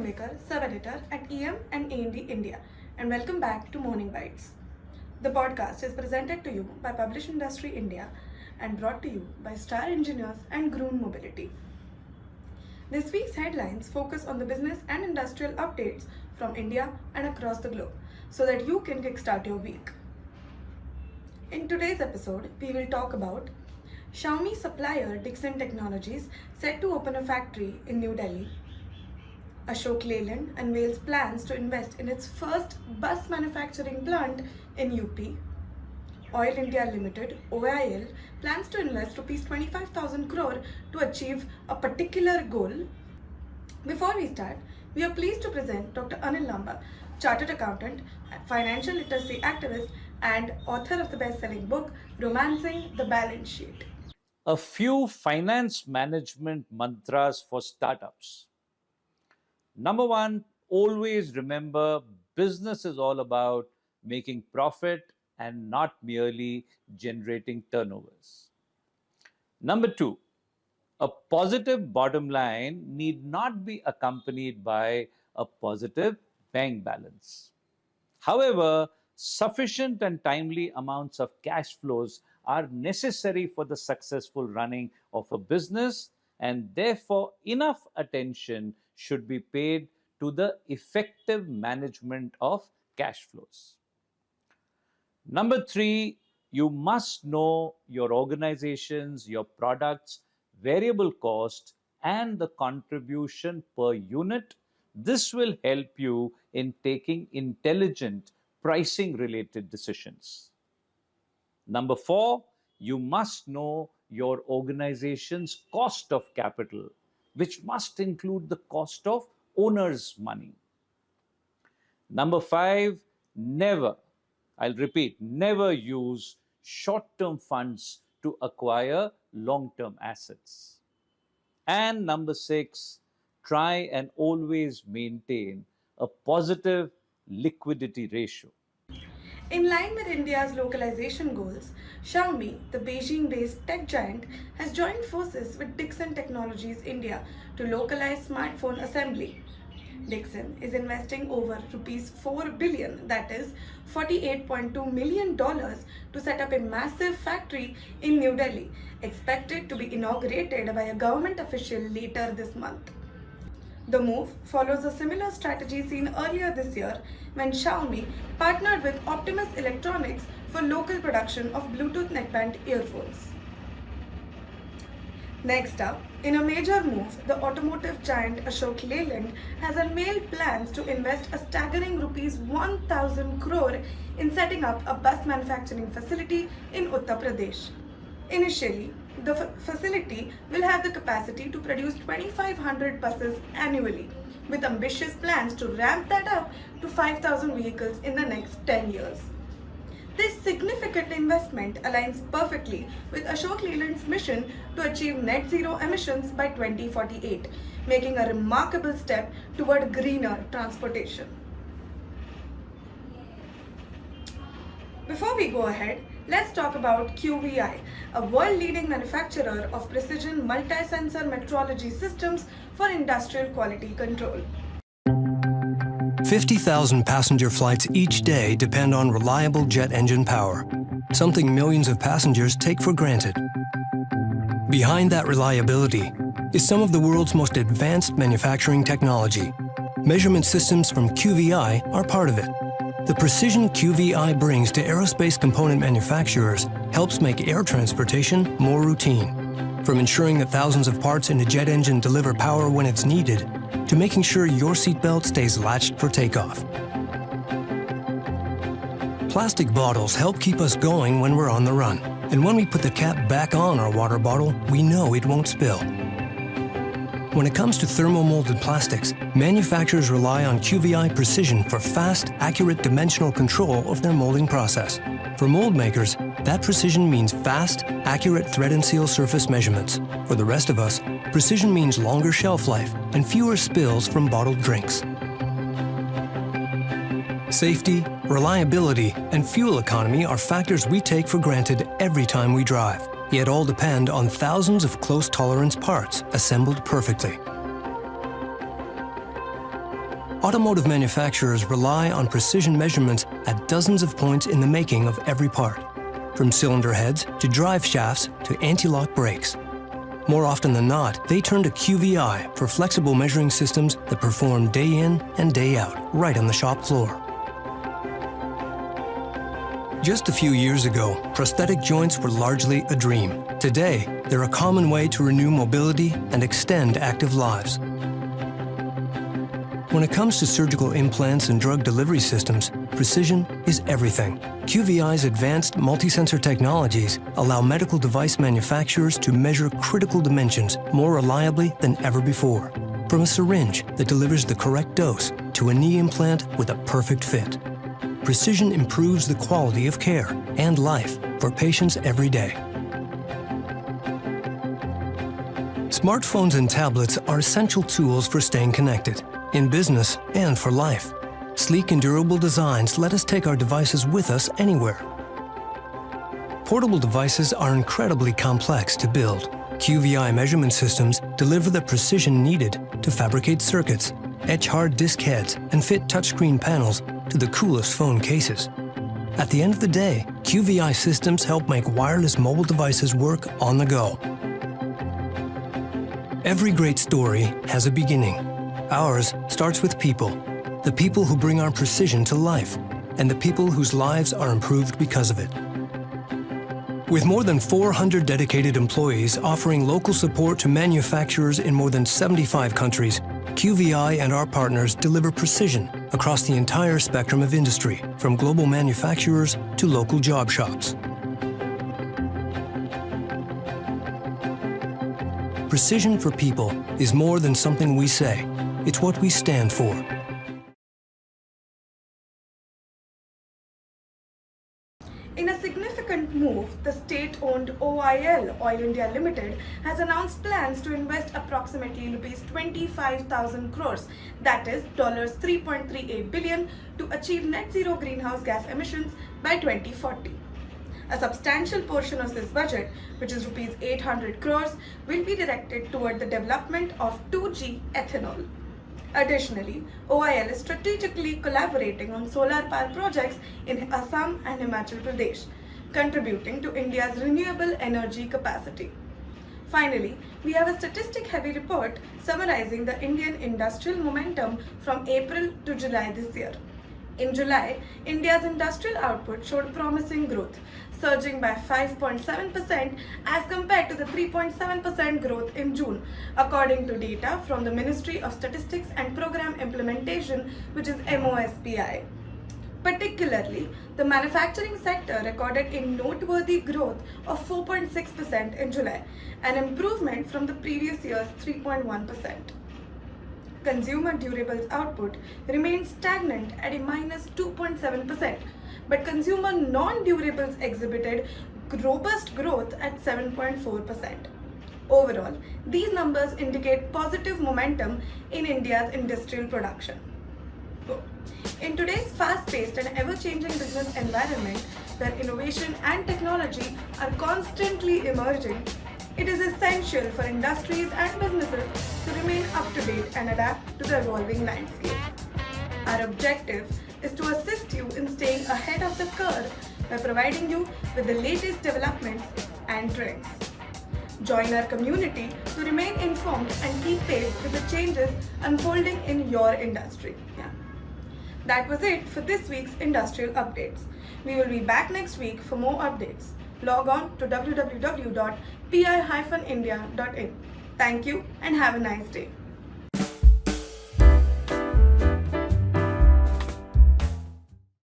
filmmaker, sub-editor at EM and A&D India, and welcome back to Morning Bites. The podcast is presented to you by Publish Industry India and brought to you by Star Engineers and Groon Mobility. This week's headlines focus on the business and industrial updates from India and across the globe so that you can kickstart your week. In today's episode, we will talk about Xiaomi supplier Dixon Technologies set to open a factory in New Delhi. Ashok Leyland unveils plans to invest in its first bus manufacturing plant in UP. Oil India Limited, OIL, plans to invest Rs 25,000 crore to achieve a particular goal. Before we start, we are pleased to present Dr. Anil Lamba, Chartered Accountant, Financial Literacy Activist, and author of the best-selling book, Romancing the Balance Sheet. A few finance management mantras for startups. Number one, always remember business is all about making profit and not merely generating turnovers. Number two, a positive bottom line need not be accompanied by a positive bank balance. However, sufficient and timely amounts of cash flows are necessary for the successful running of a business, and therefore enough attention should be paid to the effective management of cash flows. Number three, you must know your organizations, your products, variable cost, and the contribution per unit. This will help you in taking intelligent pricing related decisions. Number four, you must know your organization's cost of capital, which must include the cost of owner's money. Number five, never use short-term funds to acquire long-term assets. And number six, try and always maintain a positive liquidity ratio. In line with India's localization goals, Xiaomi, the Beijing-based tech giant, has joined forces with Dixon Technologies India to localize smartphone assembly. Dixon is investing over Rs 4 billion, that is $48.2 million, to set up a massive factory in New Delhi, expected to be inaugurated by a government official later this month. The move follows a similar strategy seen earlier this year when Xiaomi partnered with Optimus Electronics for local production of Bluetooth neckband earphones. Next up, in a major move, the automotive giant Ashok Leyland has unveiled plans to invest a staggering Rs 1,000 crore in setting up a bus manufacturing facility in Uttar Pradesh. Initially, the facility will have the capacity to produce 2,500 buses annually, with ambitious plans to ramp that up to 5,000 vehicles in the next 10 years. This significant investment aligns perfectly with Ashok Leyland's mission to achieve net zero emissions by 2048, making a remarkable step toward greener transportation. Before we go ahead, let's talk about QVI, a world-leading manufacturer of precision multi-sensor metrology systems for industrial quality control. 50,000 passenger flights each day depend on reliable jet engine power, something millions of passengers take for granted. Behind that reliability is some of the world's most advanced manufacturing technology. Measurement systems from QVI are part of it. The precision QVI brings to aerospace component manufacturers helps make air transportation more routine. From ensuring that thousands of parts in a jet engine deliver power when it's needed, to making sure your seatbelt stays latched for takeoff. Plastic bottles help keep us going when we're on the run. And when we put the cap back on our water bottle, we know it won't spill. When it comes to thermomolded plastics, manufacturers rely on QVI precision for fast, accurate dimensional control of their molding process. For mold makers, that precision means fast, accurate thread and seal surface measurements. For the rest of us, precision means longer shelf life and fewer spills from bottled drinks. Safety, reliability, and fuel economy are factors we take for granted every time we drive, yet all depend on thousands of close tolerance parts assembled perfectly. Automotive manufacturers rely on precision measurements at dozens of points in the making of every part, from cylinder heads to drive shafts to anti-lock brakes. More often than not, they turn to QVI for flexible measuring systems that perform day in and day out, right on the shop floor. Just a few years ago, prosthetic joints were largely a dream. Today, they're a common way to renew mobility and extend active lives. When it comes to surgical implants and drug delivery systems, precision is everything. QVI's advanced multi-sensor technologies allow medical device manufacturers to measure critical dimensions more reliably than ever before. From a syringe that delivers the correct dose to a knee implant with a perfect fit. Precision improves the quality of care and life for patients every day. Smartphones and tablets are essential tools for staying connected, in business and for life. Sleek and durable designs let us take our devices with us anywhere. Portable devices are incredibly complex to build. QVI measurement systems deliver the precision needed to fabricate circuits, etch hard disk heads, and fit touchscreen panels to the coolest phone cases. At the end of the day, QVI systems help make wireless mobile devices work on the go. Every great story has a beginning. Ours starts with people, the people who bring our precision to life, and the people whose lives are improved because of it. With more than 400 dedicated employees offering local support to manufacturers in more than 75 countries, QVI and our partners deliver precision across the entire spectrum of industry, from global manufacturers to local job shops. Precision for people is more than something we say. It's what we stand for. In a significant move, the state-owned OIL, Oil India Limited, has announced plans to invest approximately Rs 25,000 crores, that is $3.38 billion, to achieve net zero greenhouse gas emissions by 2040. A substantial portion of this budget, which is Rs 800 crores, will be directed toward the development of 2G ethanol. Additionally, OIL is strategically collaborating on solar power projects in Assam and Himachal Pradesh, contributing to India's renewable energy capacity. Finally, we have a statistic-heavy report summarizing the Indian industrial momentum from April to July this year. In July, India's industrial output showed promising growth, surging by 5.7% as compared to the 3.7% growth in June, according to data from the Ministry of Statistics and Program Implementation, which is MOSPI. Particularly, the manufacturing sector recorded a noteworthy growth of 4.6% in July, an improvement from the previous year's 3.1%. Consumer durables output remained stagnant at a minus 2.7%, but consumer non-durables exhibited robust growth at 7.4%. Overall, these numbers indicate positive momentum in India's industrial production. In today's fast-paced and ever-changing business environment, where innovation and technology are constantly emerging, it is essential for industries and businesses to remain up-to-date and adapt to the evolving landscape. Our objective is to assist you in staying ahead of the curve by providing you with the latest developments and trends. Join our community to remain informed and keep pace with the changes unfolding in your industry. That was it for this week's industrial updates. We will be back next week for more updates. Log on to www.pi-india.in. Thank you and have a nice day.